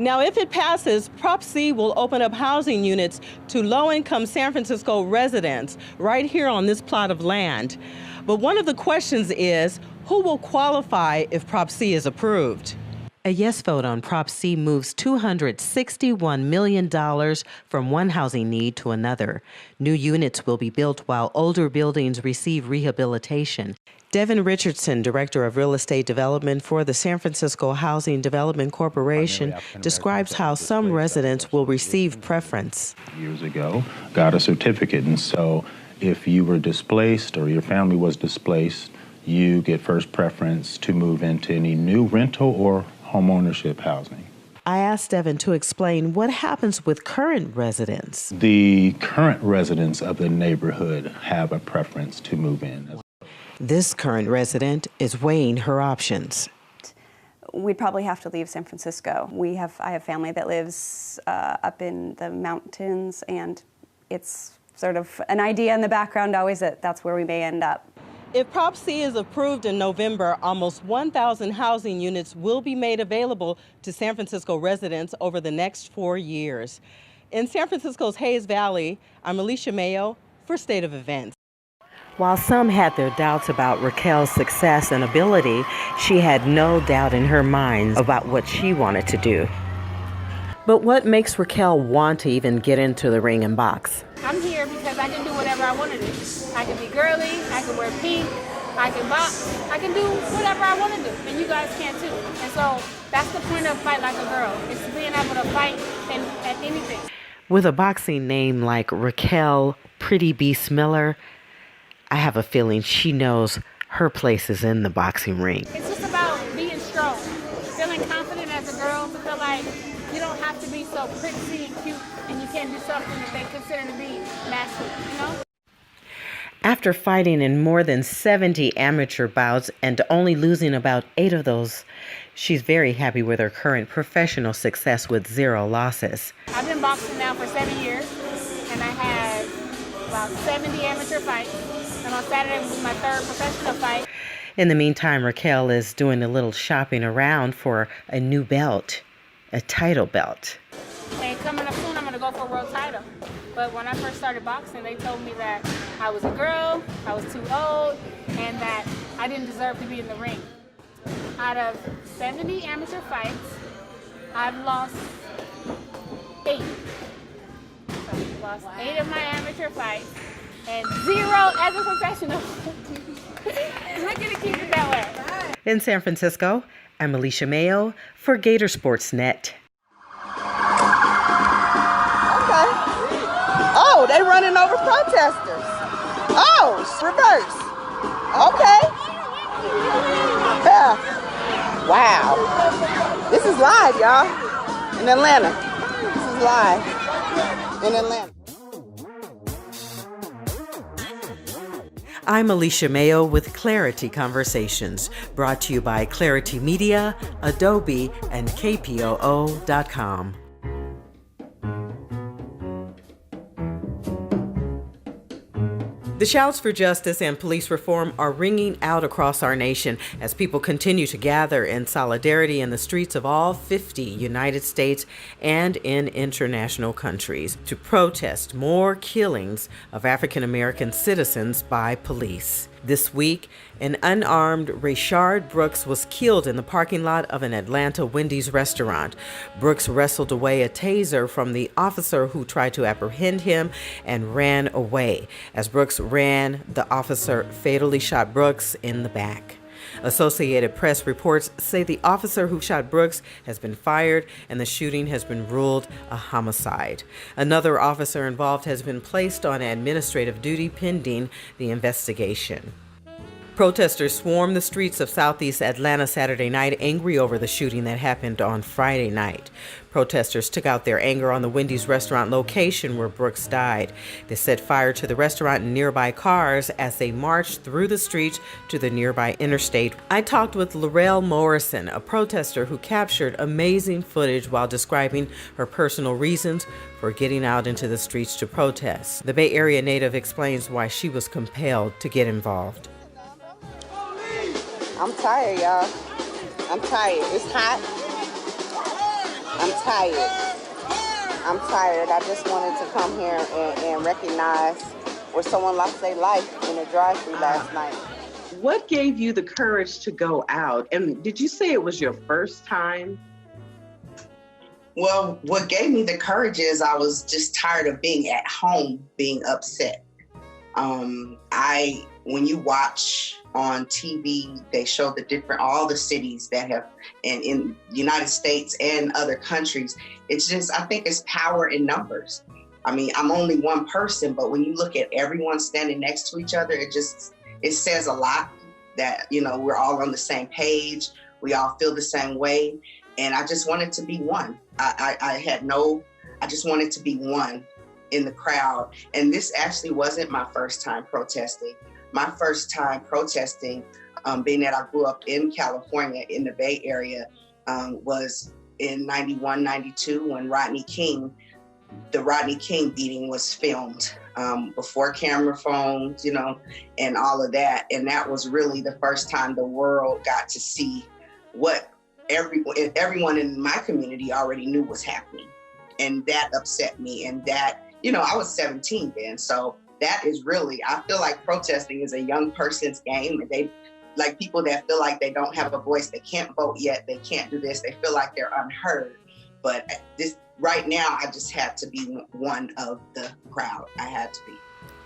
Now, if it passes, Prop C will open up housing units to low-income San Francisco residents right here on this plot of land. But one of the questions is, who will qualify if Prop C is approved? A yes vote on Prop C moves $261 million from one housing need to another. New units will be built while older buildings receive rehabilitation. Devin Richardson, Director of Real Estate Development for the San Francisco Housing Development Corporation, describes how some residents will receive preference. Years ago, got a certificate, and so if you were displaced or your family was displaced, you get first preference to move into any new rental or homeownership housing. I asked Devin to explain what happens with current residents. The current residents of the neighborhood have a preference to move in. This current resident is weighing her options. We'd probably have to leave San Francisco. I have family that lives up in the mountains, and it's sort of an idea in the background always that that's where we may end up. If Prop C is approved in November, almost 1,000 housing units will be made available to San Francisco residents over the next 4 years. In San Francisco's Hayes Valley, I'm Alicia Mayo for State of Events. While some had their doubts about Raquel's success and ability, she had no doubt in her mind about what she wanted to do. But what makes Raquel want to even get into the ring and box? I'm here because I can do whatever I want to do. I can be girly, I can wear pink, I can box, I can do whatever I want to do, and you guys can too. And so that's the point of Fight Like a Girl, is being able to fight at anything. With a boxing name like Raquel Pretty Beast Miller, I have a feeling she knows her place is in the boxing ring. It's just about being strong, feeling confident as a girl, to feel like you don't have to be so pretty and cute, and you can do something that they consider to be masculine, you know? After fighting in more than 70 amateur bouts and only losing about 8 of those, she's very happy with her current professional success with 0 losses. I've been boxing now for 7 years, and I had about 70 amateur fights. And on Saturday will be my 3rd professional fight. In the meantime, Raquel is doing a little shopping around for a new belt, a title belt. And coming up soon, I'm going to go for a world title. But when I first started boxing, they told me that I was a girl, I was too old, and that I didn't deserve to be in the ring. Out of 70 amateur fights, I've lost 8. So I've lost 8 of my amateur fights. And 0 as a professional. We're going to keep it that way. In San Francisco, I'm Alicia Mayo for Gator Sports Net. Okay. Oh, they running over protesters. Oh, reverse. Okay. Yeah. Wow. This is live, y'all. In Atlanta. This is live. In Atlanta. I'm Alicia Mayo with Clari-T Conversations, brought to you by Clari-T Media, Adobe, and KPOO.com. The shouts for justice and police reform are ringing out across our nation as people continue to gather in solidarity in the streets of all 50 United States and in international countries to protest more killings of African American citizens by police. This week, an unarmed Rayshard Brooks was killed in the parking lot of an Atlanta Wendy's restaurant. Brooks wrestled away a taser from the officer who tried to apprehend him and ran away. As Brooks ran, the officer fatally shot Brooks in the back. Associated Press reports say the officer who shot Brooks has been fired and the shooting has been ruled a homicide. Another officer involved has been placed on administrative duty pending the investigation. Protesters swarmed the streets of Southeast Atlanta Saturday night, angry over the shooting that happened on Friday night. Protesters took out their anger on the Wendy's restaurant location where Brooks died. They set fire to the restaurant and nearby cars as they marched through the streets to the nearby interstate. I talked with Laurel Morrison, a protester who captured amazing footage while describing her personal reasons for getting out into the streets to protest. The Bay Area native explains why she was compelled to get involved. I'm tired, y'all. I'm tired. It's hot. I'm tired. I'm tired. I just wanted to come here and recognize where someone lost their life in a drive-thru last night. What gave you the courage to go out? And did you say it was your first time? Well, what gave me the courage is I was just tired of being at home, being upset. When you watch on TV, they show all the cities that have, and in the United States and other countries, it's just, I think it's power in numbers. I mean, I'm only one person, but when you look at everyone standing next to each other, it says a lot that, we're all on the same page. We all feel the same way. And I just wanted to be one. I just wanted to be one in the crowd. And this actually wasn't my first time protesting. My first time protesting, being that I grew up in California in the Bay Area, was in 91, 92 when the Rodney King beating was filmed, before camera phones, and all of that. And that was really the first time the world got to see what everyone in my community already knew was happening. And that upset me. And that, I was 17 then. So that is really, I feel like protesting is a young person's game. And they, like people that feel like they don't have a voice, they can't vote yet, they can't do this, they feel like they're unheard. But right now, I just had to be one of the crowd. I had to be.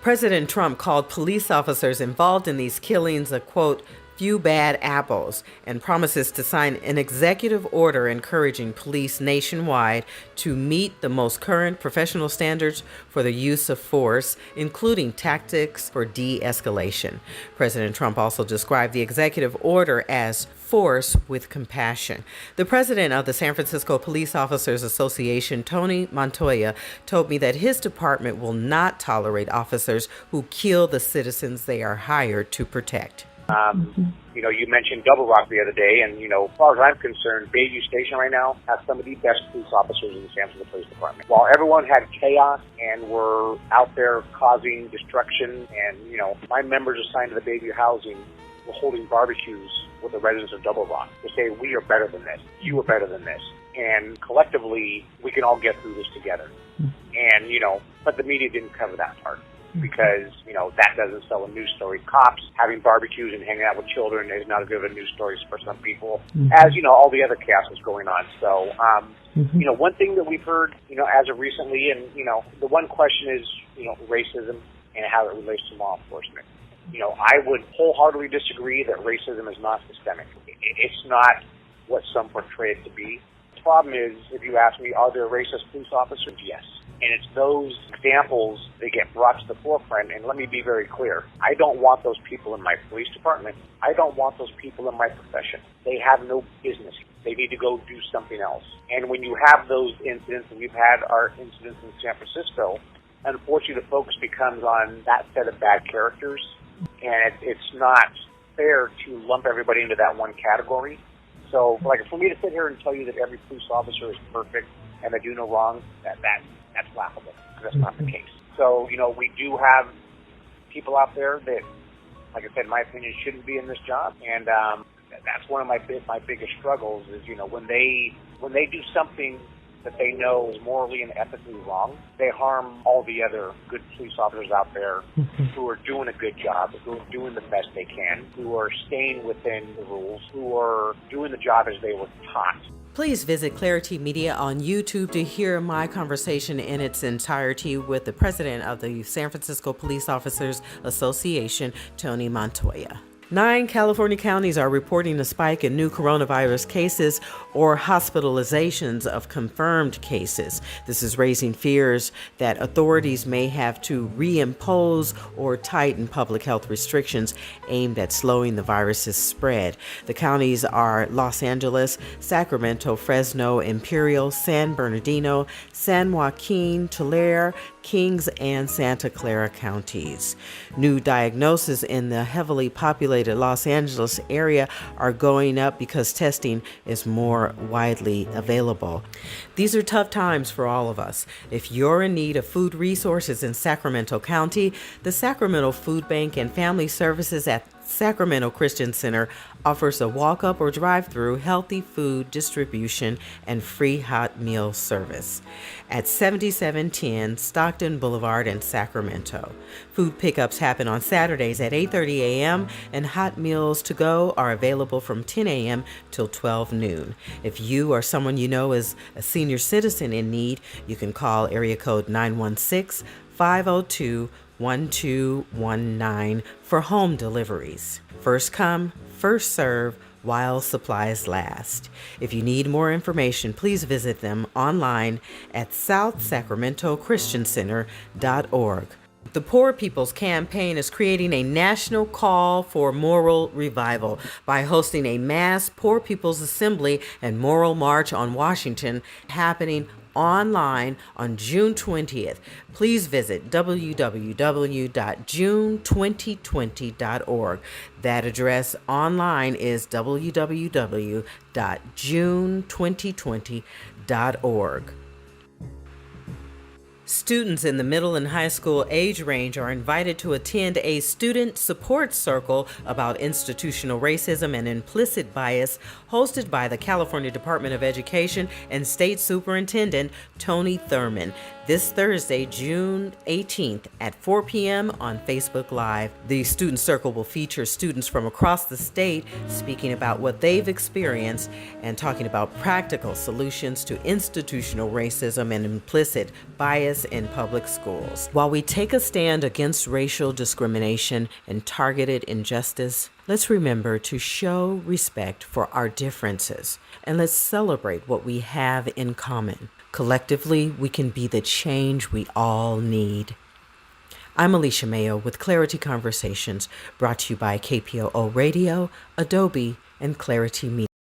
President Trump called police officers involved in these killings a, quote, few bad apples, and promises to sign an executive order encouraging police nationwide to meet the most current professional standards for the use of force, including tactics for de-escalation. President Trump also described the executive order as force with compassion. The president of the San Francisco Police Officers Association, Tony Montoya, told me that his department will not tolerate officers who kill the citizens they are hired to protect. You mentioned Double Rock the other day, and, as far as I'm concerned, Bayview Station right now has some of the best police officers in the San Francisco Police Department. While everyone had chaos and were out there causing destruction, and, my members assigned to the Bayview housing were holding barbecues with the residents of Double Rock to say, we are better than this, you are better than this, and collectively, we can all get through this together. And, but the media didn't cover that part. Because, that doesn't sell a news story. Cops having barbecues and hanging out with children is not as good of a news story for some people as, all the other chaos is going on. So, one thing that we've heard, as of recently, and, the one question is, racism and how it relates to law enforcement. I would wholeheartedly disagree that racism is not systemic. It's not what some portray it to be. The problem is, if you ask me, are there racist police officers? Yes. And it's those examples that get brought to the forefront. And let me be very clear. I don't want those people in my police department. I don't want those people in my profession. They have no business. They need to go do something else. And when you have those incidents, and we've had our incidents in San Francisco, unfortunately the focus becomes on that set of bad characters. And it's not fair to lump everybody into that one category. So, for me to sit here and tell you that every police officer is perfect and they do no wrong, that's laughable, because that's not the case. So, we do have people out there that, like I said, in my opinion, shouldn't be in this job. And that's one of my biggest struggles is, when they do something that they know is morally and ethically wrong, they harm all the other good police officers out there who are doing a good job, who are doing the best they can, who are staying within the rules, who are doing the job as they were taught. Please visit Clari-T Media on YouTube to hear my conversation in its entirety with the president of the San Francisco Police Officers Association, Tony Montoya. 9 California counties are reporting a spike in new coronavirus cases or hospitalizations of confirmed cases. This is raising fears that authorities may have to reimpose or tighten public health restrictions aimed at slowing the virus's spread. The counties are Los Angeles, Sacramento, Fresno, Imperial, San Bernardino, San Joaquin, Tulare, Kings, and Santa Clara counties. New diagnoses in the heavily populated Los Angeles area are going up because testing is more widely available. These are tough times for all of us. If you're in need of food resources in Sacramento County, the Sacramento Food Bank and Family Services at Sacramento Christian Center offers a walk-up or drive-through healthy food distribution and free hot meal service at 7710 Stockton Boulevard in Sacramento. Food pickups happen on Saturdays at 8:30 a.m. and hot meals to go are available from 10 a.m. till 12 noon. If you or someone you know is a senior citizen in need, you can call area code 916-502-1219 for home deliveries. First come, first serve, while supplies last. If you need more information, please visit them online at southsacramentochristiancenter.org. The Poor People's Campaign is creating a national call for moral revival by hosting a mass Poor People's Assembly and Moral March on Washington happening online on June 20th. Please visit www.june2020.org. That address online is www.june2020.org. Students in the middle and high school age range are invited to attend a student support circle about institutional racism and implicit bias hosted by the California Department of Education and State Superintendent Tony Thurman this Thursday, June 18th at 4 p.m. on Facebook Live. The student circle will feature students from across the state speaking about what they've experienced and talking about practical solutions to institutional racism and implicit bias in public schools. While we take a stand against racial discrimination and targeted injustice, let's remember to show respect for our differences and let's celebrate what we have in common. Collectively, we can be the change we all need. I'm Alicia Mayo with Clari-T Conversations, brought to you by KPOO Radio, Adobe, and Clari-T Media.